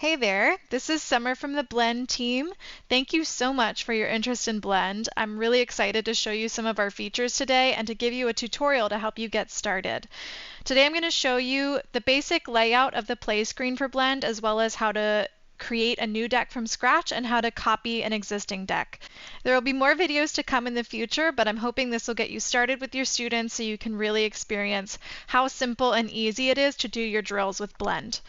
Hey there, this is Summer from the Blend team. Thank you so much for your interest in Blend. I'm really excited to show you some of our features today and to give you a tutorial to help you get started. Today I'm going to show you the basic layout of the play screen for Blend, as well as how to create a new deck from scratch and how to copy an existing deck. There will be more videos to come in the future, but I'm hoping this will get you started with your students so you can really experience how simple and easy it is to do your drills with Blend.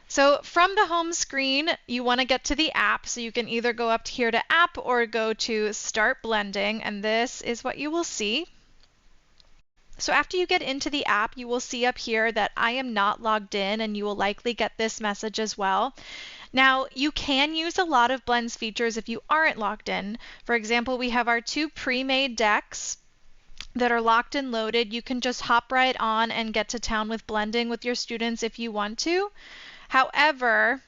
So from the home screen, you want to get to the app. So you can either go up here to app or go to start blending, and this is what you will see. So after you get into the app, you will see up here that I am not logged in, and you will likely get this message as well. Now, you can use a lot of Blend's features if you aren't logged in. For example, we have our two pre-made decks that are locked and loaded. You can just hop right on and get to town with blending with your students if you want to. However,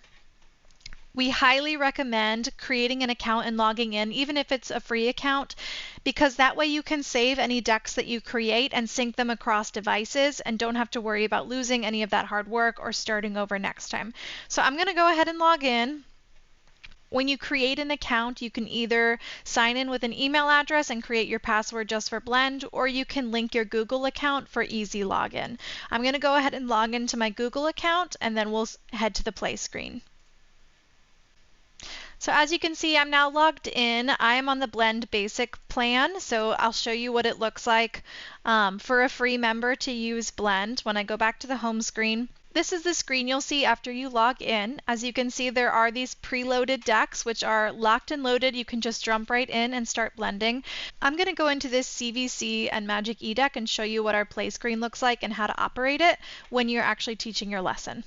we highly recommend creating an account and logging in, even if it's a free account, because that way you can save any decks that you create and sync them across devices and don't have to worry about losing any of that hard work or starting over next time. So I'm going to go ahead and log in. When you create an account, you can either sign in with an email address and create your password just for Blend, or you can link your Google account for easy login. I'm going to go ahead and log into my Google account, and then we'll head to the play screen. So as you can see, I'm now logged in. I am on the Blend Basic plan, so I'll show you what it looks like for a free member to use Blend. When I go back to the home screen, this is the screen you'll see after you log in. As you can see, there are these preloaded decks, which are locked and loaded. You can just jump right in and start blending. I'm going to go into this CVC and Magic E deck and show you what our play screen looks like and how to operate it when you're actually teaching your lesson.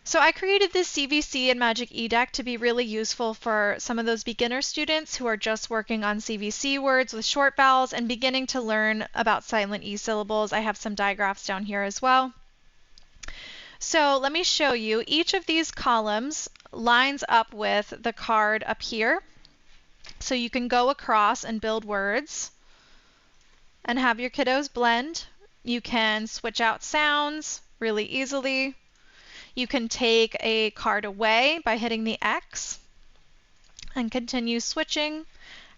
So I created this CVC and Magic E deck to be really useful for some of those beginner students who are just working on CVC words with short vowels and beginning to learn about silent E syllables. I have some digraphs down here as well. So let me show you. Each of these columns lines up with the card up here. So you can go across and build words and have your kiddos blend. You can switch out sounds really easily. You can take a card away by hitting the X and continue switching,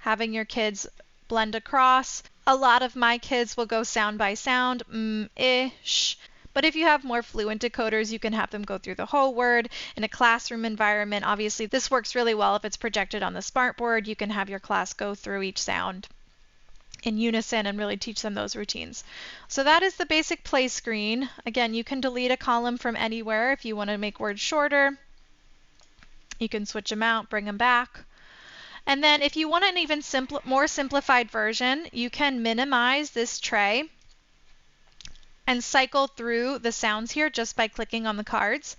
having your kids blend across. A lot of my kids will go sound by sound, sh. But if you have more fluent decoders, you can have them go through the whole word. In a classroom environment, obviously this works really well if it's projected on the smartboard. You can have your class go through each sound in unison and really teach them those routines. So that is the basic play screen. Again, you can delete a column from anywhere if you want to make words shorter. You can switch them out, bring them back. And then if you want an even more simplified version, you can minimize this tray and cycle through the sounds here just by clicking on the cards.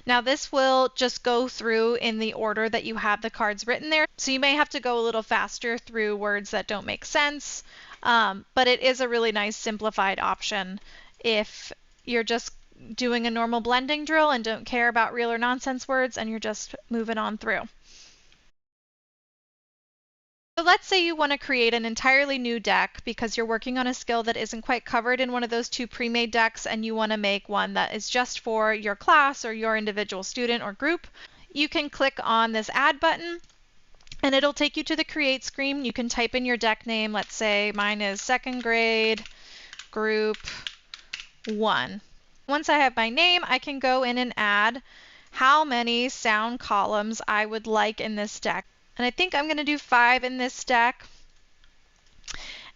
Now this will just go through in the order that you have the cards written there. So you may have to go a little faster through words that don't make sense, but it is a really nice simplified option if you're just doing a normal blending drill and don't care about real or nonsense words and you're just moving on through. So let's say you want to create an entirely new deck because you're working on a skill that isn't quite covered in one of those two pre-made decks, and you want to make one that is just for your class or your individual student or group. You can click on this add button and it'll take you to the create screen. You can type in your deck name. Let's say mine is second grade group 1. Once I have my name, I can go in and add how many sound columns I would like in this deck. And I think I'm going to do 5 in this deck.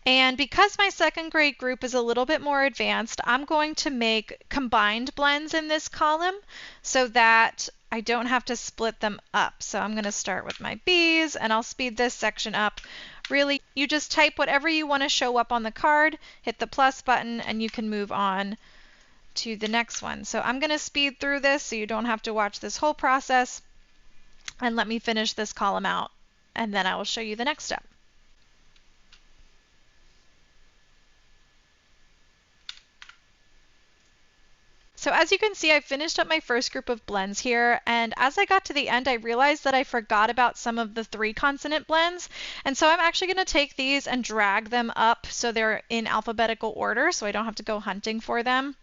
And because my second grade group is a little bit more advanced, I'm going to make combined blends in this column so that I don't have to split them up. So I'm going to start with my B's and I'll speed this section up. Really, you just type whatever you want to show up on the card, hit the plus button, and you can move on to the next one. So I'm going to speed through this so you don't have to watch this whole process. And let me finish this column out, and then I will show you the next step. So as you can see, I finished up my first group of blends here, and as I got to the end, I realized that I forgot about some of the 3 consonant blends, and so I'm actually going to take these and drag them up so they're in alphabetical order so I don't have to go hunting for them.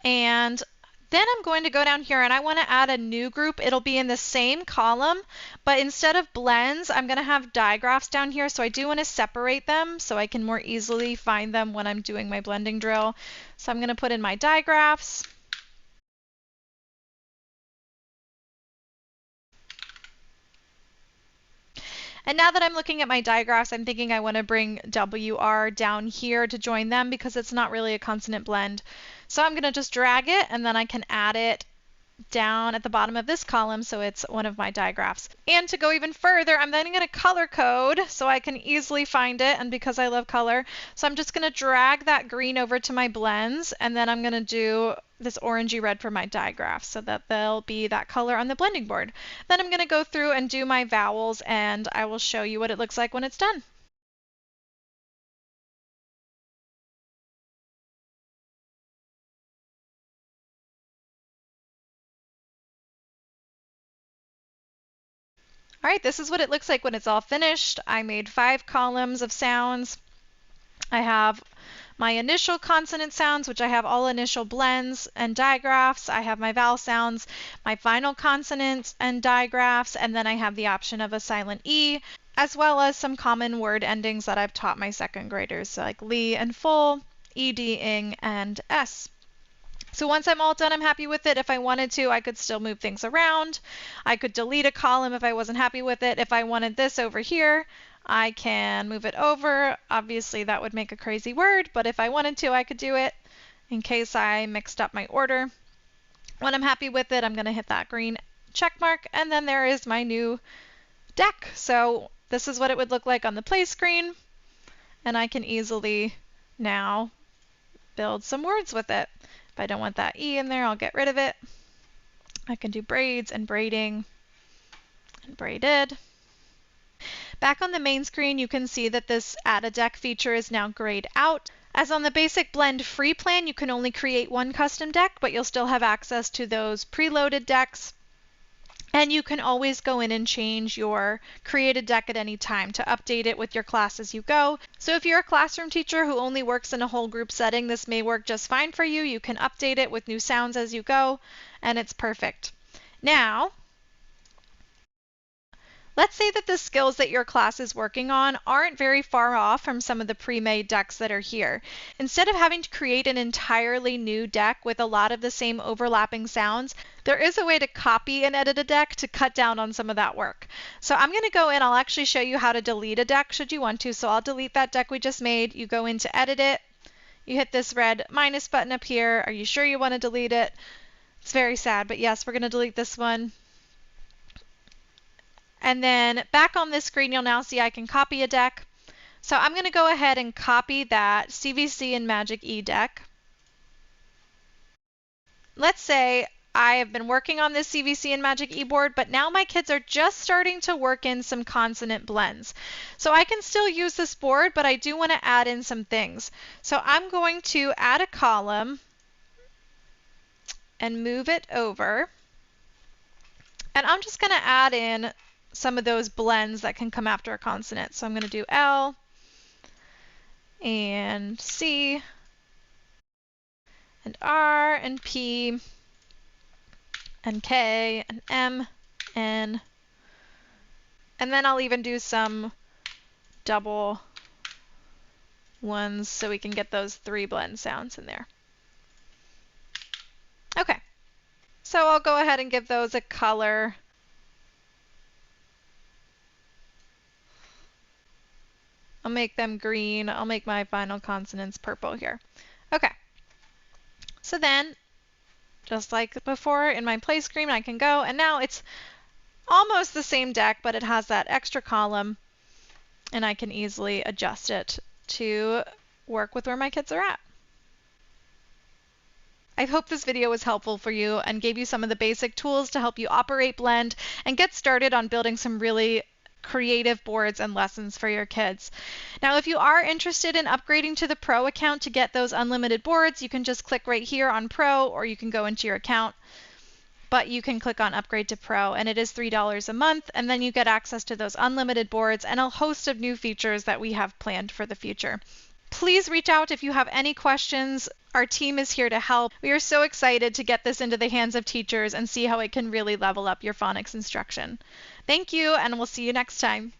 And Then I'm going to go down here and I want to add a new group. It'll be in the same column, but instead of blends, I'm going to have digraphs down here. So I do want to separate them so I can more easily find them when I'm doing my blending drill. So I'm going to put in my digraphs. And now that I'm looking at my digraphs, I'm thinking I want to bring WR down here to join them because it's not really a consonant blend. So I'm going to just drag it and then I can add it down at the bottom of this column so it's one of my digraphs. And to go even further, I'm then going to color code so I can easily find it, and because I love color, so I'm just going to drag that green over to my blends, and then I'm going to do this orangey red for my digraphs so that they'll be that color on the blending board. Then I'm going to go through and do my vowels, and I will show you what it looks like when it's done. All right, this is what it looks like when it's all finished. I made 5 columns of sounds. I have my initial consonant sounds, which I have all initial blends and digraphs. I have my vowel sounds, my final consonants and digraphs, and then I have the option of a silent E, as well as some common word endings that I've taught my second graders, like li and full, ed, ing, and s. So once I'm all done, I'm happy with it. If I wanted to, I could still move things around. I could delete a column if I wasn't happy with it. If I wanted this over here, I can move it over. Obviously, that would make a crazy word, but if I wanted to, I could do it in case I mixed up my order. When I'm happy with it, I'm going to hit that green check mark, and then there is my new deck. So this is what it would look like on the play screen, and I can easily now build some words with it. If I don't want that E in there, I'll get rid of it. I can do braids and braiding and braided. Back on the main screen, you can see that this Add a Deck feature is now grayed out. As on the basic blend free plan, you can only create one custom deck, but you'll still have access to those preloaded decks. And you can always go in and change your created deck at any time to update it with your class as you go. So if you're a classroom teacher who only works in a whole group setting, this may work just fine for you. You can update it with new sounds as you go, and it's perfect. Now, let's say that the skills that your class is working on aren't very far off from some of the pre-made decks that are here. Instead of having to create an entirely new deck with a lot of the same overlapping sounds, there is a way to copy and edit a deck to cut down on some of that work. So I'm going to go in, I'll actually show you how to delete a deck should you want to. So I'll delete that deck we just made. You go into edit it, you hit this red minus button up here. Are you sure you want to delete it? It's very sad, but yes, we're going to delete this one. And then back on this screen, you'll now see I can copy a deck. So I'm going to go ahead and copy that CVC and Magic E deck. Let's say I have been working on this CVC and Magic E board, but now my kids are just starting to work in some consonant blends. So I can still use this board, but I do want to add in some things. So I'm going to add a column and move it over. And I'm just going to add in some of those blends that can come after a consonant. So I'm going to do L and C and R and P and K and M, N, and then I'll even do some double ones so we can get those 3 blend sounds in there. Okay, so I'll go ahead and give those a color. I'll make them green. I'll make my final consonants purple here. Okay. So then, just like before in my play screen, I can go, and now it's almost the same deck, but it has that extra column, and I can easily adjust it to work with where my kids are at. I hope this video was helpful for you and gave you some of the basic tools to help you operate Blend and get started on building some really creative boards and lessons for your kids. Now, if you are interested in upgrading to the Pro account to get those unlimited boards, you can just click right here on Pro, or you can go into your account, but you can click on Upgrade to Pro, and it is $3 a month, and then you get access to those unlimited boards and a host of new features that we have planned for the future. Please reach out if you have any questions. Our team is here to help. We are so excited to get this into the hands of teachers and see how it can really level up your phonics instruction. Thank you, and we'll see you next time.